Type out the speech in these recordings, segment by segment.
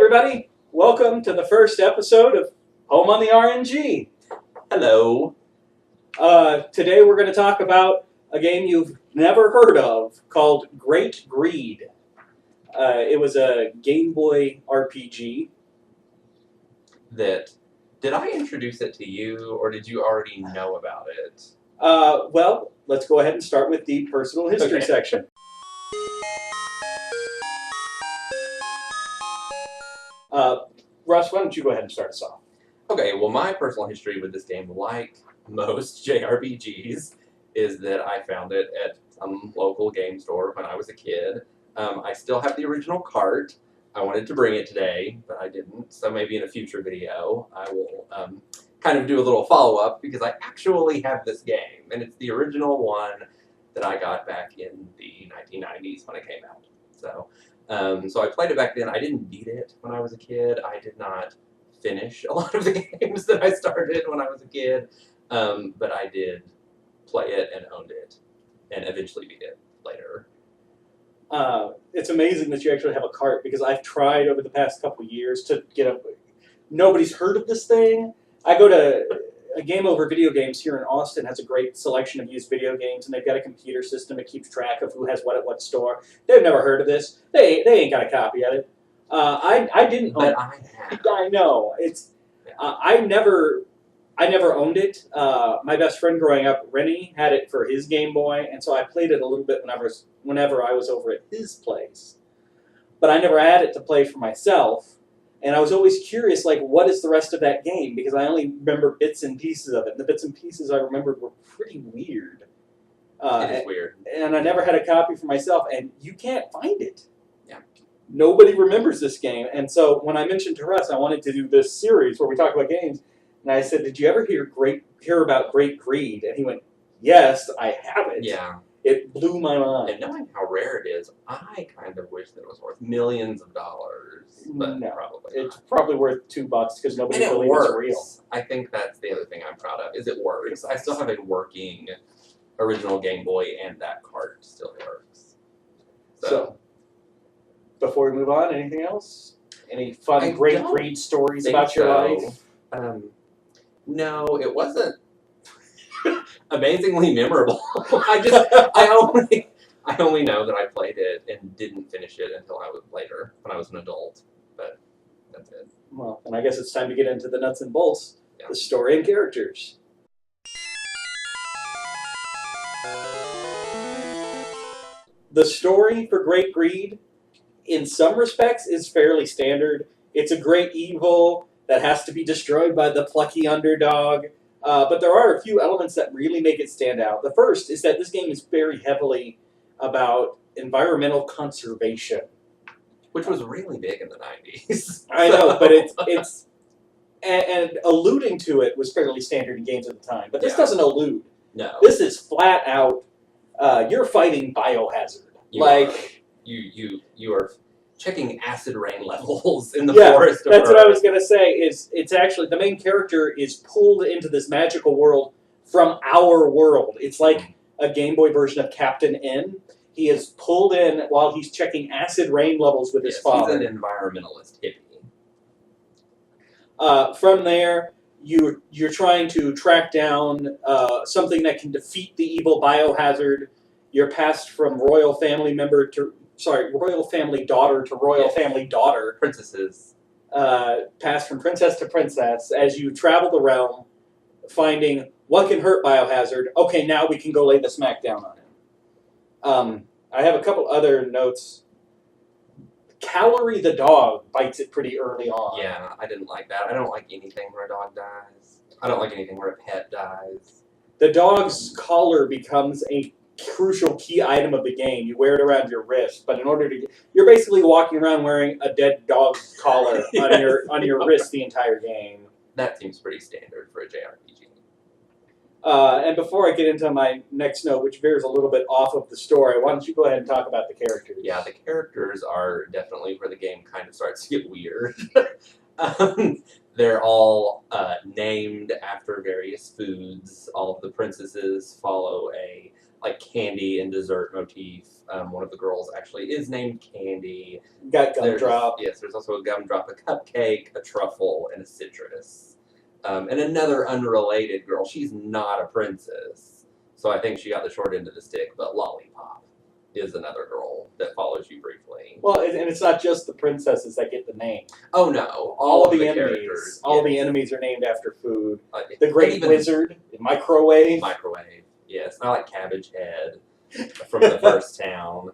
everybody. Welcome to the first episode of Home on the RNG. Hello. Today we're going to talk about a game you've never heard of called Great Greed. It was a Game Boy RPG. Did I introduce it to you, or did you already know about it? Well, let's go ahead and start with the personal history section. Russ, why don't you go ahead and start us off? Okay, well, my personal history with this game, like most JRPGs, is that I found it at some local game store when I was a kid. I still have the original cart. I wanted to bring it today, but I didn't, so maybe in a future video I will kind of do a little follow-up, because I actually have this game, and it's the original one that I got back in the 1990s when it came out. So I played it back then. I didn't beat it when I was a kid. I did not finish a lot of the games that I started when I was a kid, but I did play it and owned it, and eventually beat it later. It's amazing that you actually have a cart, because I've tried over the past couple of years to get a... Nobody's heard of this thing. I go to a Game Over Video Games here in Austin, has a great selection of used video games, and they've got a computer system that keeps track of who has what at what store. They've never heard of this. They ain't got a copy of it. I didn't own it. But I have. I know. It's I never owned it. My best friend growing up, Rennie, had it for his Game Boy, and so I played it a little bit whenever I was over at his place. But I never had it to play for myself, and I was always curious, like, what is the rest of that game? Because I only remember bits and pieces of it, and the bits and pieces I remembered were pretty weird. It is weird. And I never had a copy for myself, and you can't find it. Yeah. Nobody remembers this game, and so when I mentioned to Russ I wanted to do this series where we talk about games, and I said, "Did you ever hear about Great Greed?" And he went, "Yes, I have it." Yeah. It blew my mind. And knowing how rare it is, I kind of wish that it was worth millions of dollars, but No, probably it's not. probably worth $2 because nobody And it believes it's works. real. I think that's the other thing I'm proud of, is it works. I still have a working original Game Boy, and that cart still works. So, before we move on, anything else? Any fun Great Greed stories about your life? No, it wasn't amazingly memorable. I only know that I played it and didn't finish it until I was later, when I was an adult. But that's it. Well, and I guess it's time to get into the nuts and bolts, Yeah. the story and characters. The story for Great Greed, in some respects, is fairly standard. It's a great evil that has to be destroyed by the plucky underdog. But there are a few elements that really make it stand out. The first is that this game is very heavily about environmental conservation. Which was really big in the 90s. I know, but it's and alluding to it was fairly standard in games at the time. But this doesn't allude. No. This is flat out, you're fighting biohazard. You are checking acid rain levels in the Yeah, forest of that's what Earth. I was going to say. It's actually, the main character is pulled into this magical world from our world. It's like a Game Boy version of Captain N. He is pulled in while he's checking acid rain levels with his father. He's an environmentalist hippie. From there, you're trying to track down something that can defeat the evil biohazard. You're passed from royal family daughter to royal family daughter. Princesses. Passed from princess to princess as you travel the realm, finding what can hurt biohazard. Okay, now we can go lay the smack down on him. I have a couple other notes. Calorie the dog bites it pretty early on. Yeah, I didn't like that. I don't like anything where a dog dies. I don't like anything where a pet dies. The dog's collar becomes a crucial key item of the game. You wear it around your wrist, but in order to you're basically walking around wearing a dead dog's collar on your wrist the entire game. That seems pretty standard for a JRPG. And before I get into my next note, which veers a little bit off of the story, why don't you go ahead and talk about the characters? Yeah, the characters are definitely where the game kind of starts to get weird. They're all named after various foods. All of the princesses follow a like candy and dessert motif. One of the girls actually is named Candy. Got gumdrop. Yes, there's also a gumdrop, a cupcake, a truffle, and a citrus. And another unrelated girl. She's not a princess, so I think she got the short end of the stick. But Lollipop is another girl that follows you briefly. Well, and it's not just the princesses that get the name. Oh no, All of the the enemies. characters. All yes. the enemies are named after food. And The Great even Wizard, Microwave. Microwave. Yes, I like Cabbage Head from the first town.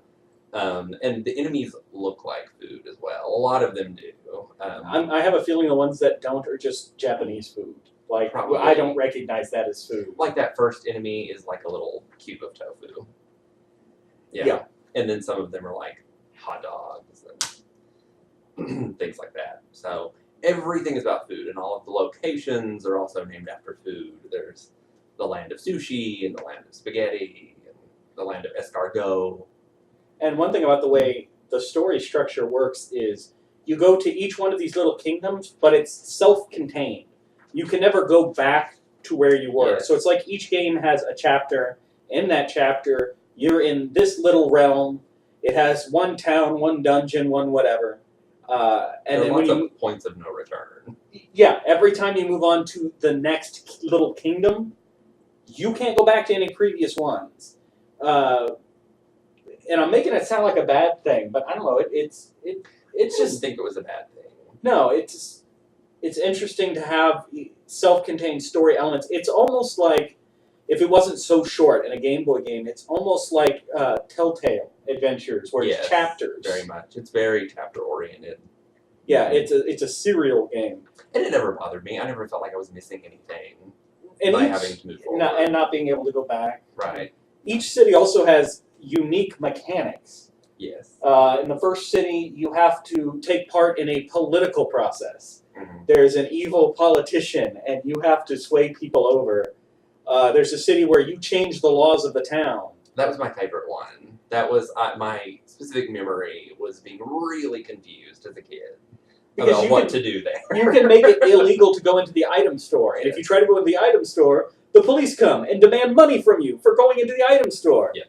And the enemies look like food as well. A lot of them do. I have a feeling the ones that don't are just Japanese food. Like, Probably. I don't recognize that as food. Like that first enemy is like a little cube of tofu. Yeah. And then some of them are like hot dogs and things like that. So everything is about food, and all of the locations are also named after food. There's the land of sushi, and the land of spaghetti, and the land of escargot. And one thing about the way the story structure works is you go to each one of these little kingdoms, but it's self-contained. You can never go back to where you were. Yes. So it's like each game has a chapter. In that chapter, you're in this little realm. It has one town, one dungeon, one whatever. And There then are when lots you, of points of no return. yeah, every time you move on to the next little kingdom, you can't go back to any previous ones. And I'm making it sound like a bad thing, but I don't know. It's I just just think it was a bad thing. no. It's interesting to have self-contained story elements. It's almost like if it wasn't so short in a Game Boy game, it's almost like Telltale Adventures, where Yes, it's chapters. Very much. It's very chapter oriented. Yeah, it's a serial game, And it never bothered me. I never felt like I was missing anything and by each, having to move forward. and not being able to go back. Right. Each city also has unique mechanics. Yes. In the first city, you have to take part in a political process. Mhm. There's an evil politician, and you have to sway people over. There's a city where you change the laws of the town. That was my favorite one. That was my specific memory was being really confused as a kid Because about you what can- to do there. You can make it illegal to go into the item store, and if you try to go into the item store, the police come and demand money from you for going into the item store. Yeah.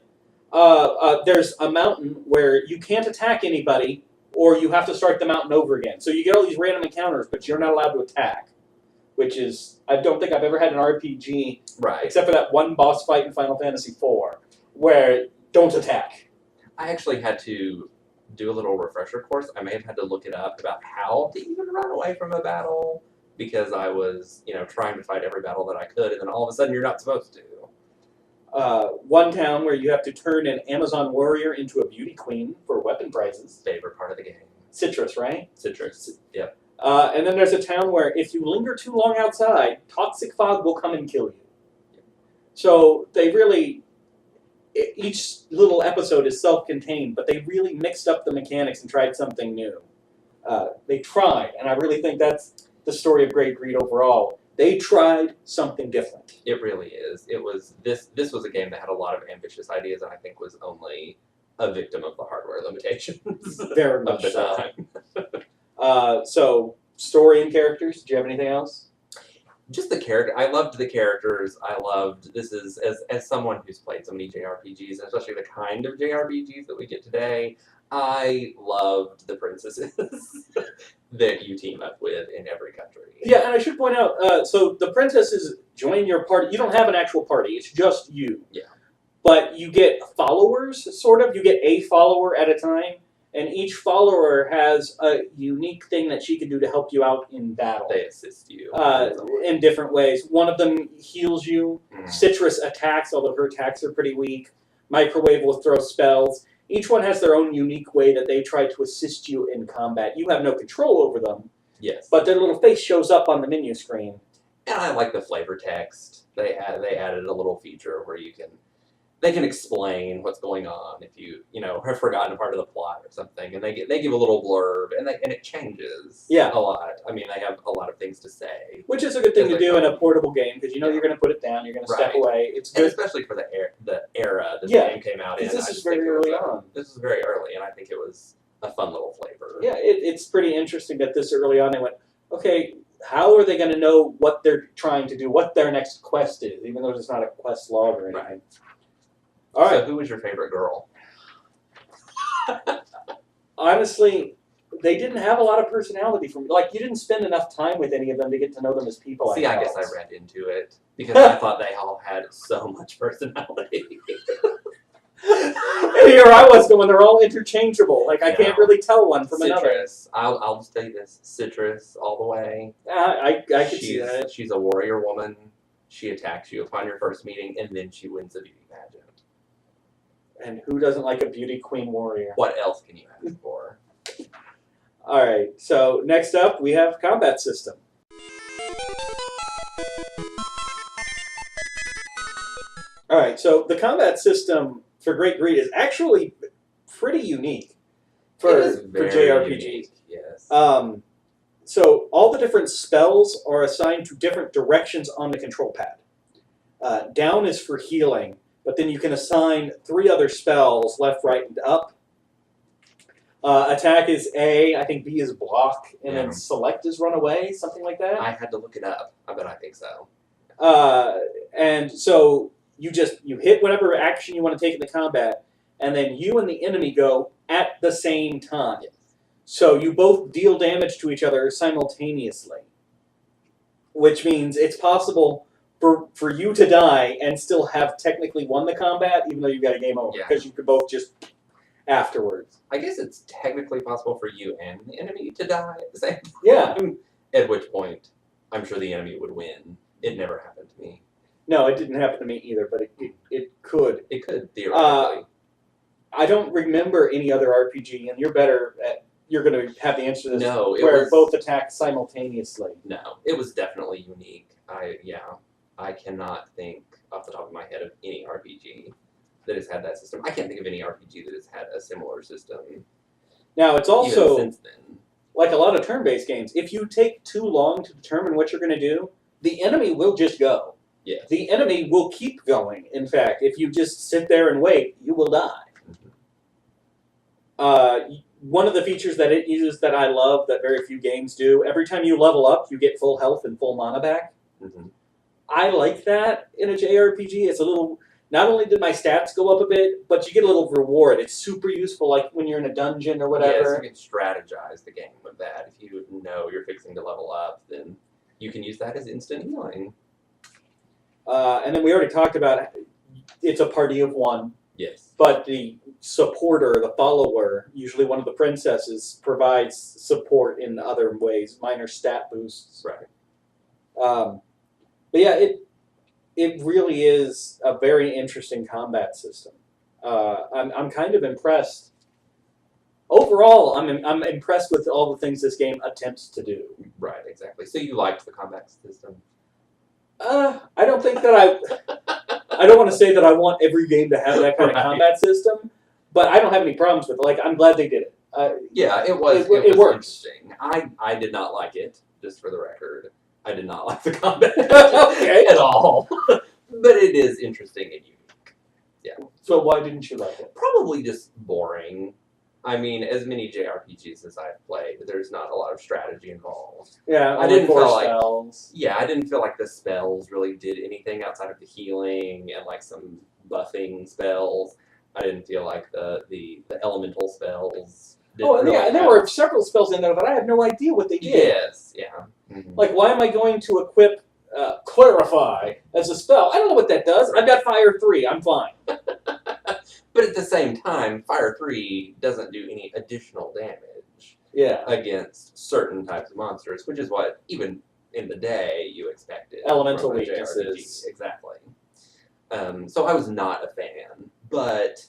There's a mountain where you can't attack anybody, or you have to start the mountain over again. So you get all these random encounters, but you're not allowed to attack, which is, I don't think I've ever had an RPG, Right. except for that one boss fight in Final Fantasy IV, where don't attack. I actually had to do a little refresher course. I may have had to look it up about how to even run away from a battle because I was, trying to fight every battle that I could, and then all of a sudden you're not supposed to. One town where you have to turn an Amazon warrior into a beauty queen for weapon prizes. Favorite part of the game. Citrus, right? Citrus. Yep. And then there's a town where if you linger too long outside, toxic fog will come and kill you. So they really, each little episode is self-contained, but they really mixed up the mechanics and tried something new. They tried, and I really think that's the story of Great Greed overall. They tried something different. It really is. It was this was a game that had a lot of ambitious ideas and I think was only a victim of the hardware limitations Very of much the so. time. So, story and characters. Do you have anything else? Just the character. I loved the characters. I loved this is as someone who's played so many JRPGs, and especially the kind of JRPGs that we get today. I loved the princesses that you team up with in every country. Yeah, and I should point out, so the princesses join your party. You don't have an actual party. It's just you. Yeah. But you get followers, sort of. You get a follower at a time, and each follower has a unique thing that she can do to help you out in battle. They assist you In different ways. One of them heals you. Mhm. Citrus attacks, although her attacks are pretty weak. Microwave will throw spells. Each one has their own unique way that they try to assist you in combat. You have no control over them, Yes. but their little face shows up on the menu screen. And I like the flavor text. They added a little feature where they can explain what's going on if you have forgotten a part of the plot or something, and they give a little blurb, and it changes Yeah. a lot. I mean, they have a lot of things to say, Which is a good thing to As they do in a come. portable game, because you're going to put it down, you're going to step Right. away. It's and good. especially for the era that Yeah, the game came out in. This I is just think very it was early a- on. This is very early, and I think it was a fun little flavor. Yeah, it's pretty interesting that this early on they went, okay, how are they going to know what they're trying to do, what their next quest is, even though there's not a quest log or anything. Right. All right. So who was your favorite girl? Honestly, they didn't have a lot of personality for me. Like, you didn't spend enough time with any of them to get to know them as people. See, I guess I read into it because I thought they all had so much personality. And here I was going, they're all interchangeable. Like, I can't really tell one from another. Citrus. I'll just tell you this. Citrus all the way. I can see that. She's a warrior woman. She attacks you upon your first meeting, and then she wins a beauty pageant. And who doesn't like a beauty queen warrior? What else can you ask for? All right, so next up we have combat system. All right, so the combat system for Great Greed is actually pretty unique for JRPGs. Unique, yes. So all the different spells are assigned to different directions on the control pad. Down is for healing, but then you can assign 3 other spells, left, right, and up. Attack is A, I think B is block, and then select is run away, something like that. I had to look it up, but I think so. And so you hit whatever action you want to take in the combat, and then you and the enemy go at the same time. Yes. So you both deal damage to each other simultaneously, which means it's possible for you to die and still have technically won the combat, even though you got a game over, because you could both just afterwards. I guess it's technically possible for you and the enemy to die at the same time. Yeah. At which point, I'm sure the enemy would win. It never happened to me. No, it didn't happen to me either, but it could. It could, theoretically. I don't remember any other RPG, and you're going to have the answer to this. No, where both attack simultaneously. No, it was definitely unique. I cannot think off the top of my head of any RPG that has had that system. I can't think of any RPG that has had a similar system. Now, it's also, even since then, like a lot of turn-based games, if you take too long to determine what you're going to do, the enemy will just go. Yes. The enemy will keep going. In fact, if you just sit there and wait, you will die. One of the features that it uses that I love that very few games do, every time you level up, you get full health and full mana back. Mm-hmm. I like that in a JRPG. It's a little, not only did my stats go up a bit, but you get a little reward. It's super useful, like when you're in a dungeon or whatever. Yes, you can strategize the game with that. If you know you're fixing to level up, then you can use that as instant healing. And then we already talked about it's a party of one. Yes. But the supporter, the follower, usually one of the princesses, provides support in other ways, minor stat boosts. Right. But yeah, it really is a very interesting combat system. I'm kind of impressed. Overall, I'm impressed with all the things this game attempts to do. Right, exactly. So you liked the combat system? I don't think that I don't want to say that I want every game to have that kind of combat system, but I don't have any problems with it. Like, I'm glad they did it. Yeah, it was works. interesting. I did not like it, just for the record. I did not like the combat Okay. at all. But it is interesting and unique. Yeah. So why didn't you like it? Probably just boring. I mean, as many JRPGs as I've played, there's not a lot of strategy involved. Yeah, I didn't feel like spells. Yeah, I didn't feel like the spells really did anything outside of the healing and like some buffing spells. I didn't feel like the elemental spells. And there were several spells in there that I had no idea what they did. Yes, yeah. Mm-hmm. Like, why am I going to equip Clarify as a spell? I don't know what that does. I've got Fire 3. I'm fine. But at the same time, Fire 3 doesn't do any additional damage against certain types of monsters, which is what, even in the day, you expected. Elemental from a weaknesses. JRPG. Exactly. So I was not a fan, but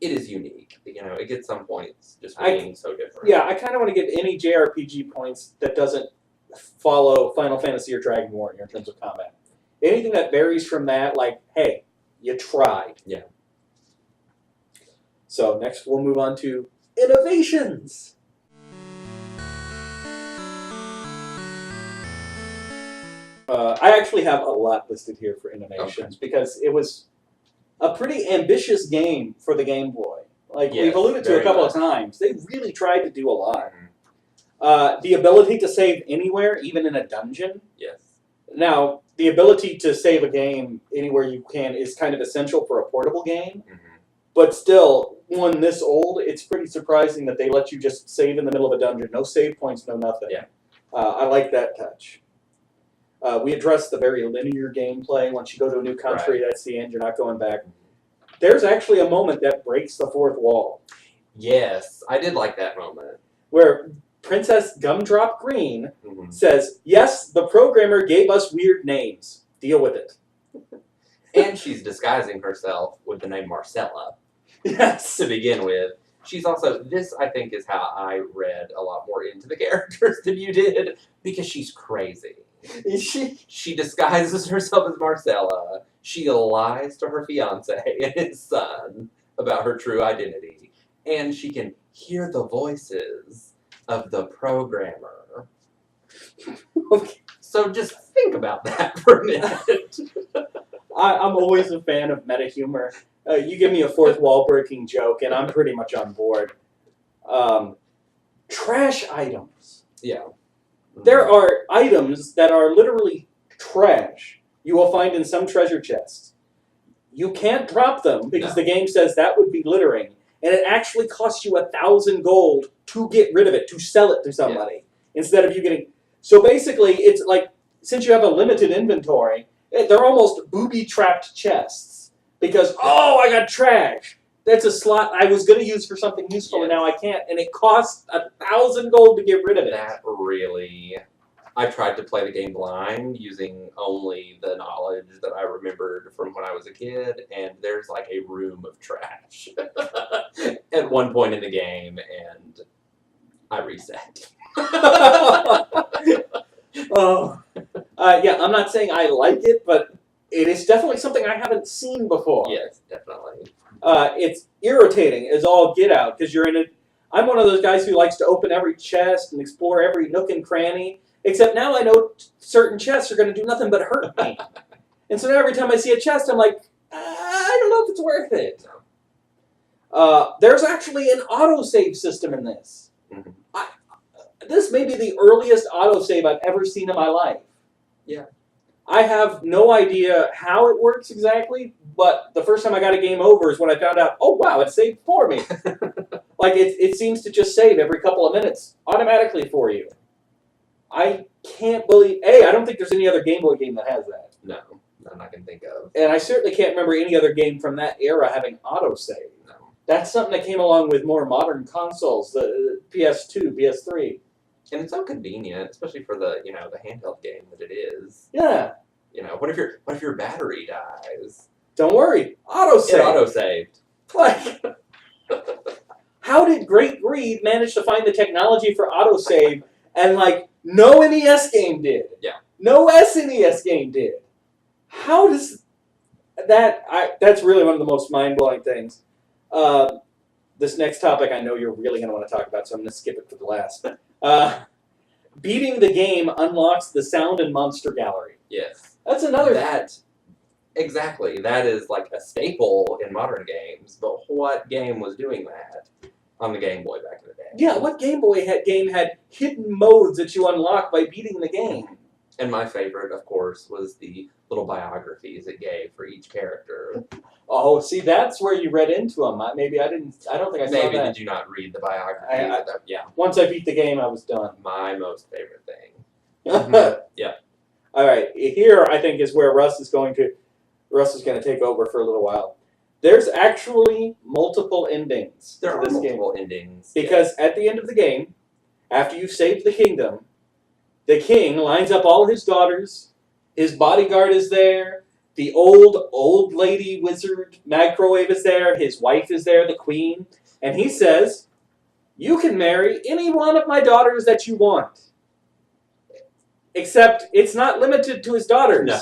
it is unique. You know, it gets some points just for being so different. Yeah, I kind of want to give any JRPG points that doesn't follow Final Fantasy or Dragon Warrior in terms of combat. Anything that varies from that, like, hey, you tried. Yeah. So next we'll move on to innovations. I actually have a lot listed here for innovations because it was a pretty ambitious game for the Game Boy. Like we've alluded to a couple of times, they really tried to do a lot. The ability to save anywhere, even in a dungeon. Yes. Now, the ability to save a game anywhere you can is kind of essential for a portable game. Mhm. But still, one this old, it's pretty surprising that they let you just save in the middle of a dungeon. No save points, no nothing. Yeah. I like that touch. We addressed the very linear gameplay. Once you go to a new country, Right. that's the end. You're not going back. There's actually a moment that breaks the fourth wall Yes, I did like that moment. where Princess Gumdrop Green Mhm. says, yes, the programmer gave us weird names. Deal with it. And she's disguising herself with the name Marcella Yes. to begin with. She's also, this I think is how I read a lot more into the characters than you did, because she's crazy. She disguises herself as Marcella. She lies to her fiance and his son about her true identity. And she can hear the voices of the programmer. Okay. So just think about that for a minute. I'm always a fan of meta humor. You give me a fourth wall breaking joke, and I'm pretty much on board. Trash items. Yeah. There are items that are literally trash you will find in some treasure chests. You can't drop them because No. the game says that would be littering, and it actually costs you 1,000 gold to get rid of it, to sell it to somebody, instead of you getting... So basically, it's like, since you have a limited inventory, they're almost booby-trapped chests. Because, oh, I got trash. That's a slot I was going to use for something useful, and now I can't. And it costs 1,000 gold to get rid of it. That really... I tried to play the game blind using only the knowledge that I remembered from when I was a kid, and there's like a room of trash at one point in the game, and I reset. Yeah, I'm not saying I like it, but it is definitely something I haven't seen before. Yes, definitely. It's irritating as all get out, because you're in it. I'm one of those guys who likes to open every chest and explore every nook and cranny, except now I know certain chests are going to do nothing but hurt me. And so now every time I see a chest, I'm like, I don't know if it's worth it. There's actually an autosave system in this. Mm-hmm. This may be the earliest autosave I've ever seen in my life. Yeah. I have no idea how it works exactly, but the first time I got a game over is when I found out, oh wow, it saved for me. Like, it seems to just save every couple of minutes automatically for you. I can't believe... I don't think there's any other Game Boy game that has that. No, I'm not going to think of. And I certainly can't remember any other game from that era having autosave. No. That's something that came along with more modern consoles, the PS2, PS3. And it's so convenient, especially for the the handheld game that it is. Yeah. What if your battery dies? Don't worry. Autosave. It auto-saved. Like, how did Great Greed manage to find the technology for autosave and, like, no NES game did? Yeah. No SNES game did. How does that... That's really one of the most mind-blowing things. This next topic I know you're really going to want to talk about, so I'm going to skip it for the last. Beating the game unlocks the Sound and Monster Gallery. Yes. That's another... Exactly. That is like a staple in modern games, but what game was doing that on the Game Boy back in the day? Yeah, what Game Boy game had hidden modes that you unlock by beating the game? And my favorite, of course, was the little biographies it gave for each character. Oh, see, that's where you read into them. I don't think I saw Maybe that. did you not read the biography? Yeah. Once I beat the game, I was done. My most favorite thing. Yeah. All right, here I think is where Russ is going to take over for a little while. There's actually multiple endings. There to are this multiple game. endings. Because at the end of the game, after you've saved the kingdom, the king lines up all his daughters, his bodyguard is there, the old lady wizard Magcrowave is there, his wife is there, the queen, and he says, you can marry any one of my daughters that you want. Except it's not limited to his daughters. No.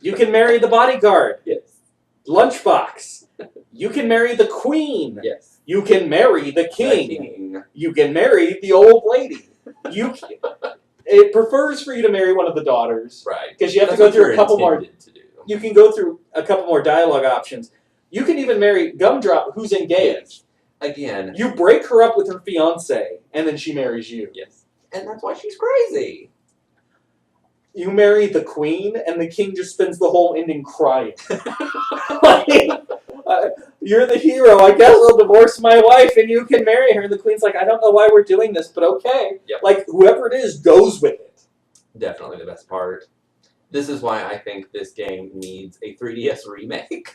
You can marry the bodyguard. Yes. Lunchbox. You can marry the queen. Yes. You can marry the king. The king. You can marry the old lady. It prefers for you to marry one of the daughters. Right. Because you have That's to go what through you're a couple more. intended to do. You can go through a couple more dialogue options. You can even marry Gumdrop, who's engaged. Again. You break her up with her fiance, and then she marries you. Yes. And that's why she's crazy. you marry the queen, and the king just spends the whole ending crying. Like, you're the hero. I guess I'll divorce my wife, and you can marry her. And the queen's like, I don't know why we're doing this, but okay. Yep. Like, whoever it is goes with it. Definitely the best part. This is why I think this game needs a 3DS remake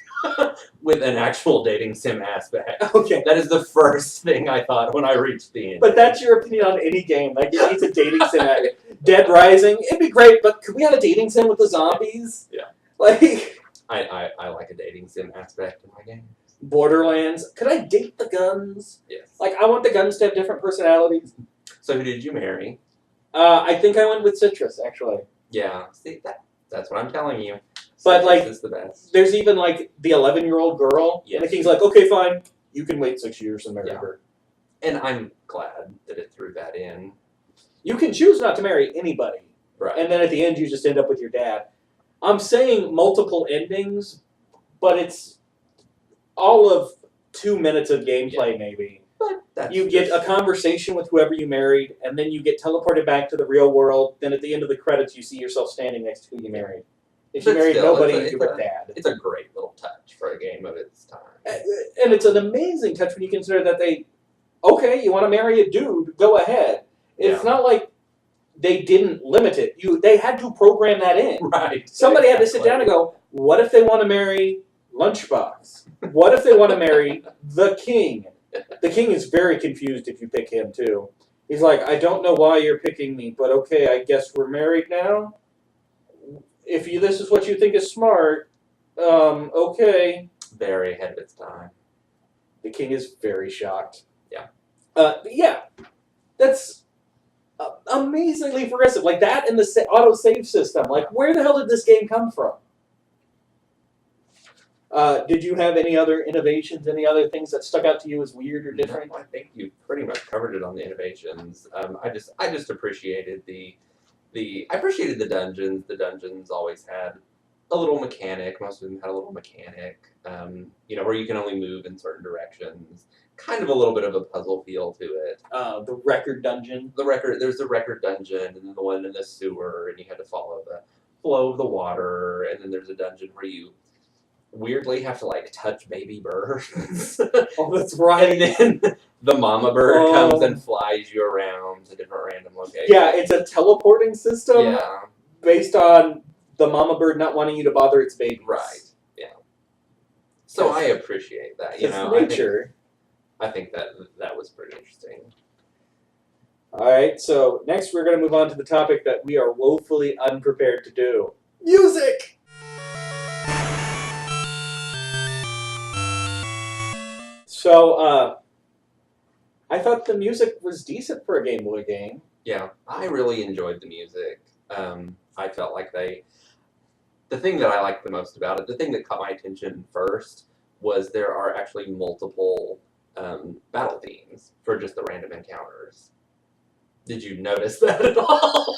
with an actual dating sim aspect. Okay. That is the first thing I thought when I reached the end. But that's your opinion on any game. Like, it needs a dating sim. Dead Rising, it'd be great, but could we have a dating sim with the zombies? Yeah. Like, I like a dating sim aspect in my game. Borderlands, could I date the guns? Yes. Like, I want the guns to have different personalities. So who did you marry? I think I went with Citrus, actually. Yeah. See, that's what I'm telling you. But, Citrus like, is the best. There's even, like, the 11-year-old girl. Yes. And the king's like, okay, fine. You can wait 6 years and marry Yeah. her. And I'm glad that it threw that in. You can choose not to marry anybody. Right. And then at the end, you just end up with your dad. I'm saying multiple endings, but it's all of 2 minutes of gameplay, maybe. But that's You get just- a conversation with whoever you married, and then you get teleported back to the real world. Then at the end of the credits, you see yourself standing next to who you married. If you But married still, nobody, it's you were dad. It's a great little touch for a game of its time. And it's an amazing touch when you consider that okay, you want to marry a dude, go ahead. It's Yeah. not like they didn't limit it. They had to program that in. Right. Somebody had to sit down and go, what if they want to marry Lunchbox? What if they want to marry the king? The king is very confused if you pick him, too. He's like, I don't know why you're picking me, but okay, I guess we're married now? If this is what you think is smart, okay. Very ahead of its time. The king is very shocked. Yeah. Yeah. That's amazingly progressive. Like that and the auto-save system. Like, where the hell did this game come from? Did you have any other innovations, any other things that stuck out to you as weird or different? No, I think you pretty much covered it on the innovations. I just appreciated I appreciated the dungeons. The dungeons always had a little mechanic. Most of them had a little mechanic. Where you can only move in certain directions. Kind of a little bit of a puzzle feel to it. The record dungeon. There's the record dungeon, and then the one in the sewer, and you had to follow the flow of the water, and then there's a dungeon where you weirdly have to like touch baby birds. Oh, that's right. And then the mama bird comes and flies you around to different random locations. Yeah, it's a teleporting system Yeah. based on the mama bird not wanting you to bother its babies. Right. Yeah. So I appreciate that. It's nature. I think that was pretty interesting. All right, so next we're going to move on to the topic that we are woefully unprepared to do. Music! So, I thought the music was decent for a Game Boy game. Yeah, I really enjoyed the music. I felt like the thing that I liked the most about it, the thing that caught my attention first, was there are actually multiple battle themes for just the random encounters. Did you notice that at all?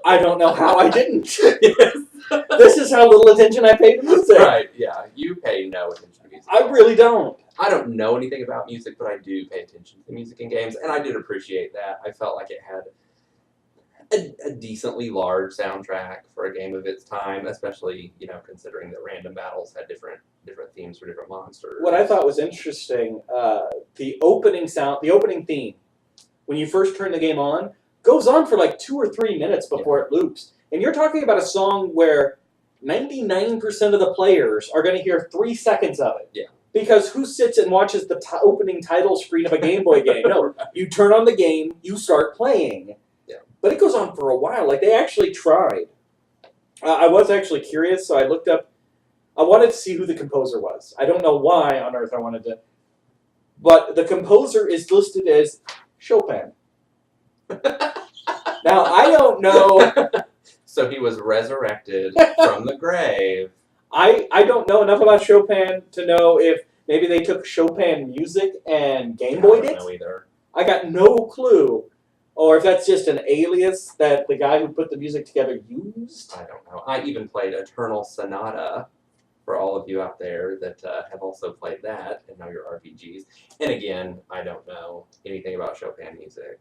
I don't know how I didn't. Yes. This is how little attention I pay to music. Right, yeah. You pay no attention to music. I really don't. I don't know anything about music, but I do pay attention to music in games, and I did appreciate that. I felt like it had a decently large soundtrack for a game of its time, especially, considering that random battles had different themes for different monsters. What I thought was interesting, the opening theme, when you first turn the game on, goes on for like 2 or 3 minutes before it loops. And you're talking about a song where 99% of the players are going to hear 3 seconds of it. Yeah. Because who sits and watches the opening title screen of a Game Boy game? No, you turn on the game, you start playing. Yeah. But it goes on for a while. Like, they actually tried. I was actually curious, so I looked up. I wanted to see who the composer was. I don't know why on earth I wanted to. But the composer is listed as Chopin. Now, I don't know. So he was resurrected from the grave. I don't know enough about Chopin to know if maybe they took Chopin music and Game Boy'd it. I don't know either. I got no clue. Or if that's just an alias that the guy who put the music together used. I don't know. I even played Eternal Sonata for all of you out there that have also played that and know your RPGs. And again, I don't know anything about Chopin music.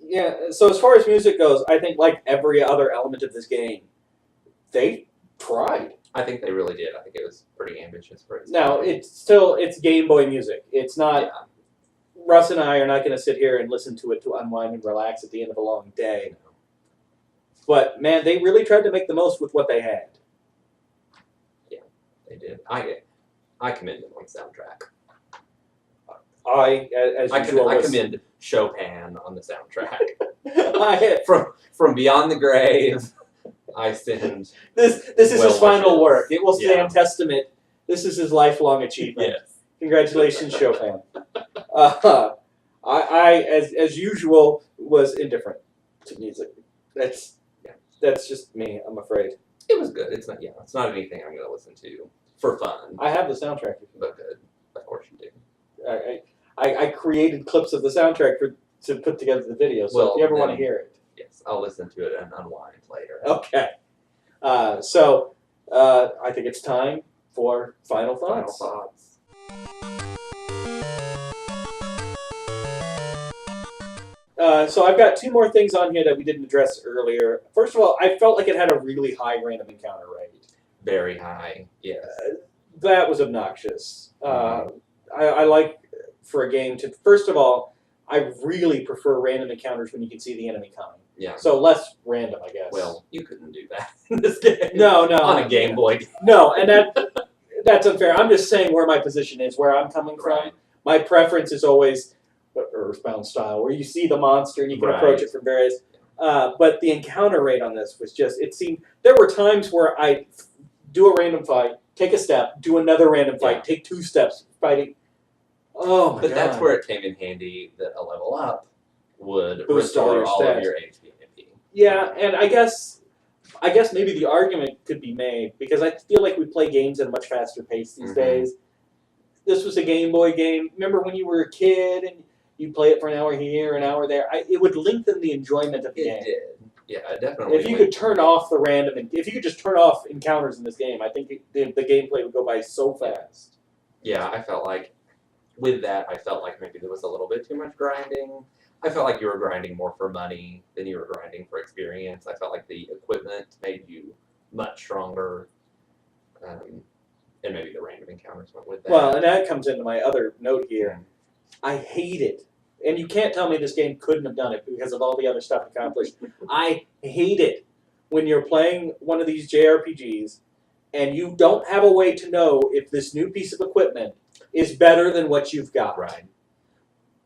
Yeah, so as far as music goes, I think like every other element of this game, they tried. I think they really did. I think it was pretty ambitious for its Now time. it's Game Boy music. It's not. Yeah. Russ and I are not going to sit here and listen to it to unwind and relax at the end of a long day. But man, they really tried to make the most with what they had. Yeah, they did. I commend them on soundtrack. As usual, I commend Chopin on the soundtrack. I, From Beyond the Grave, I send this is well his final wishes. work. It will stand Yeah. testament. This is his lifelong achievement. Yes. Congratulations, Chopin. I as usual was indifferent to music. That's just me. I'm afraid. It was good. It's not. Yeah, it's not anything I'm going to listen to for fun. I have the soundtrack. But good. Of course you do. I created clips of the soundtrack to put together the video. So if you ever want to hear it, yes, I'll listen to it and unwind later. okay. So I think it's time for final thoughts. Final thoughts. So I've got two more things on here that we didn't address earlier. First of all, I felt like it had a really high random encounter rate. Very high. Yes. That was obnoxious. I like for a game to, first of all, I really prefer random encounters when you can see the enemy coming. Yeah. So less random, I guess. Well, you couldn't do that in this game. No. On a Game Boy. No, and that's unfair. I'm just saying where my position is, where I'm coming from. Right. My preference is always Earthbound style, where you see the monster and you can approach it from various. But the encounter rate on this was just, it seemed, there were times where I do a random fight, take a step, do another random fight, take 2 steps, fighting. Oh my But god. that's where it came in handy that a level up would Boost all restore your all of stats. your HP and MP. Yeah, and I guess maybe the argument could be made, because I feel like we play games at a much faster pace these days. This was a Game Boy game. Remember when you were a kid and you play it for an hour here, an hour there? It would lengthen the enjoyment of the game. It did. Yeah, definitely. If you could turn off the random, if you could just turn off encounters in this game, I think the gameplay would go by so fast. Yeah, I felt like with that, maybe there was a little bit too much grinding. I felt like you were grinding more for money than you were grinding for experience. I felt like the equipment made you much stronger. And maybe the random encounters went with that. Well, and that comes into my other note here. I hate it. And you can't tell me this game couldn't have done it because of all the other stuff accomplished. I hate it when you're playing one of these JRPGs and you don't have a way to know if this new piece of equipment is better than what you've got. Right.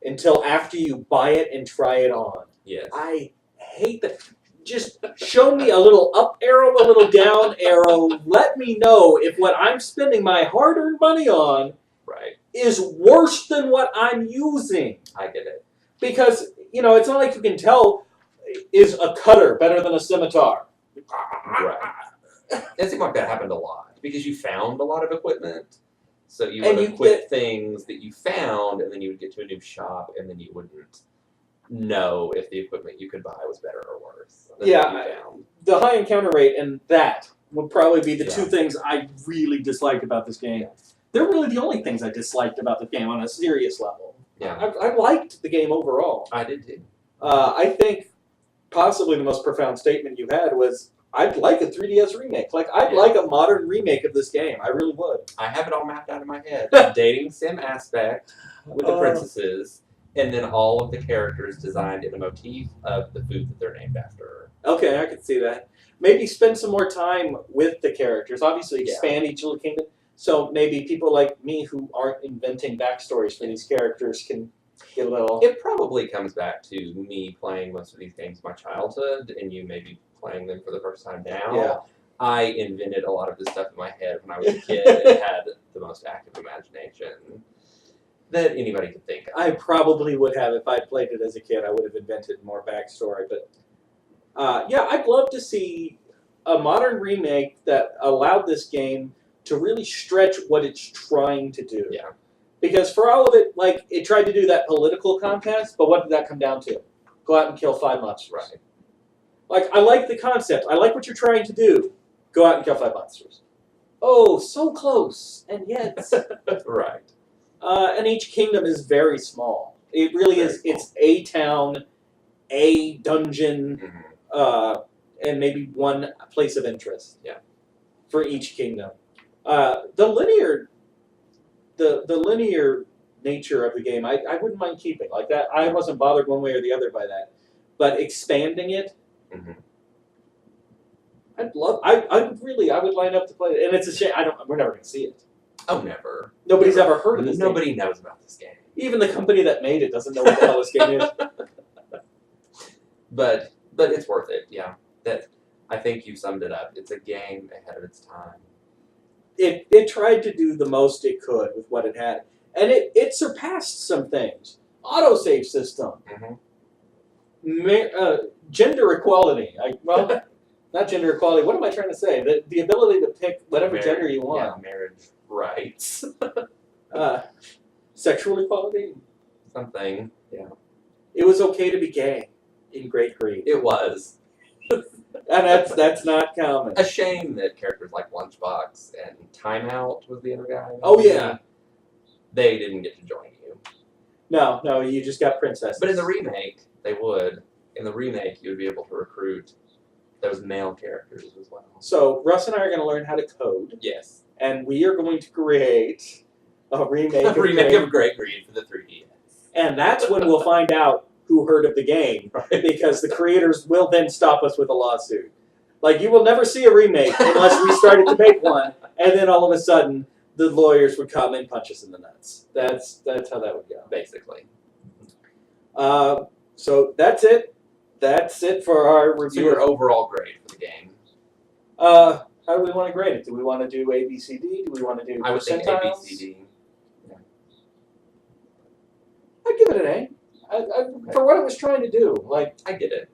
Until after you buy it and try it on. Yes. I hate that. Just show me a little up arrow, a little down arrow. Let me know if what I'm spending my hard-earned money on is worse than what I'm using. I get it. Because, it's not like you can tell, is a cutter better than a scimitar? Right. It seemed like that happened a lot because you found a lot of equipment. So you would equip things that you found, and then you would get to a new shop, and then you wouldn't know if the equipment you could buy was better or worse than what you found. The high encounter rate and that would probably be the two things I really disliked about this game. Yeah. They're really the only things I disliked about the game on a serious level. Yeah. I liked the game overall. I did too. I think possibly the most profound statement you had was, I'd like a 3DS remake. Like, I'd like a modern remake of this game. I really would. I have it all mapped out in my head. Dating sim aspect with the princesses, and then all of the characters designed in a motif of the food that they're named after. Okay, I could see that. Maybe spend some more time with the characters. Obviously, expand each little kingdom. So maybe people like me who aren't inventing backstories for these characters can get a little... It probably comes back to me playing most of these games in my childhood, and you maybe playing them for the first time now. Yeah. I invented a lot of this stuff in my head when I was a kid and had the most active imagination that anybody could think of. I probably would have if I played it as a kid. I would have invented more backstory. But I'd love to see a modern remake that allowed this game to really stretch what it's trying to do. Yeah. Because for all of it, like, it tried to do that political contest, but what did that come down to? Go out and kill 5 monsters. Right. Like, I like the concept. I like what you're trying to do. Go out and kill 5 monsters. Oh, so close. And yet... Right. And each kingdom is very small. It really is. It's a town a dungeon, Mm-hmm. and maybe one place of interest. Yeah. For each kingdom. The linear nature of the game, I wouldn't mind keeping like that. I wasn't bothered one way or the other by that, but expanding it, Mm-hmm. I'd love. I would line up to play it, and it's a shame. We're never gonna see it. Oh, never. Nobody's Never. ever heard of this. Nobody game. knows about this game. Even the company that made it doesn't know what the hell this game is. But it's worth it. Yeah. I think you summed it up. It's a game ahead of its time. It tried to do the most it could with what it had, and it surpassed some things. Autosave system, gender equality. Not gender equality. What am I trying to say? The ability to pick whatever gender you want. Yeah, marriage rights. Sexual equality. Something. Yeah. It was okay to be gay in Great Greed. It was. And that's not common. A shame that characters like Lunchbox and Timeout was the other guy. Oh yeah. They didn't get to join you. No, you just got princesses. But in the remake, they would. In the remake, you would be able to recruit those male characters as well. So Russ and I are going to learn how to code. Yes. And we are going to create a remake of Great Greed for the 3DS. And that's when we'll find out who heard of the game, because the creators will then stop us with a lawsuit. Like, you will never see a remake unless we started to make one, and then all of a sudden the lawyers would come and punch us in the nuts. That's how that would go. Basically. So that's it. That's it for our review. So your overall grade for the game? How do we want to grade it? Do we want to do A, B, C, D? Do we want to do I would think A, B, C, D. Yeah. I'd give it an A. For what it was trying to do. Like, I get it.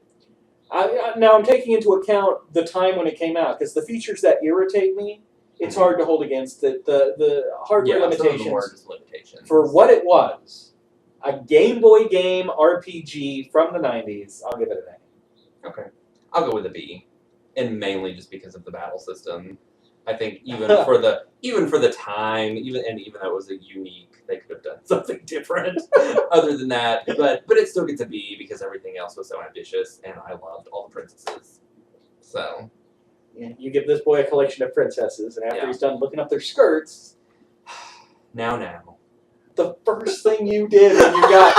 Now I'm taking into account the time when it came out, because the features that irritate me, it's hard to hold against it. The hardware limitations. Some of them were just limitations. For what it was, a Game Boy game RPG from the 90s, I'll give it an A. Okay. I'll go with a B. And mainly just because of the battle system. I think even for the time, even though it was a unique, they could have done something different other than that. But it still gets a B because everything else was so ambitious, and I loved all the princesses. So yeah, you give this boy a collection of princesses, and after he's done looking up their skirts, now, the first thing you did when you got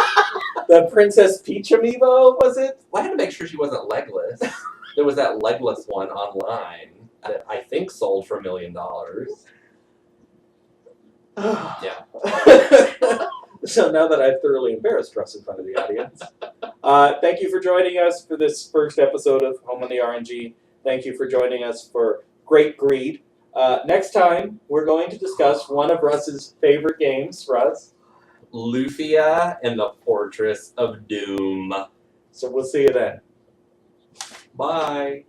the Princess Peach amiibo, was it? Well, I had to make sure she wasn't legless. There was that legless one online that I think sold for $1 million. Yeah. So now that I've thoroughly embarrassed Russ in front of the audience, thank you for joining us for this first episode of Home on the RNG. Thank you for joining us for Great Greed. Next time, we're going to discuss one of Russ's favorite games. Russ? Lufia and the Fortress of Doom. So we'll see you then. Bye.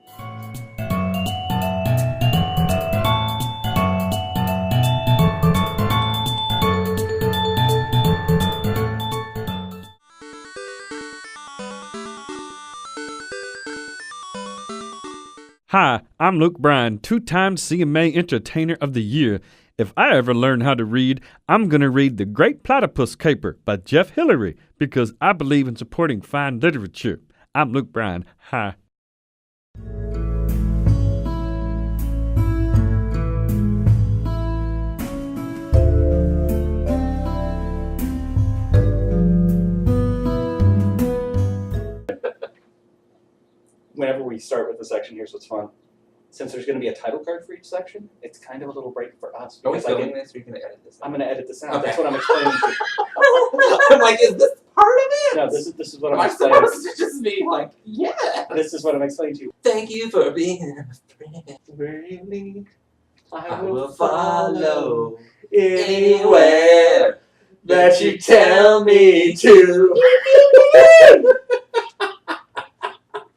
Hi, I'm Luke Bryan, 2-time CMA Entertainer of the Year. If I ever learn how to read, I'm going to read The Great Platypus Caper by Jeff Hillary, because I believe in supporting fine literature. I'm Luke Bryan. Hi. Whenever we start with the section, here's what's fun. Since there's going to be a title card for each section, it's kind of a little break for us. Are we filming this, or are you going to edit this out? I'm going to edit this out. Okay. That's what I'm explaining to you. I'm like, is this part of it? No, this is what Am I'm I explaining. supposed to just be like, yeah? This is what I'm explaining to you. Thank you for being a friend. Where you lead, I will follow anywhere that you tell me to.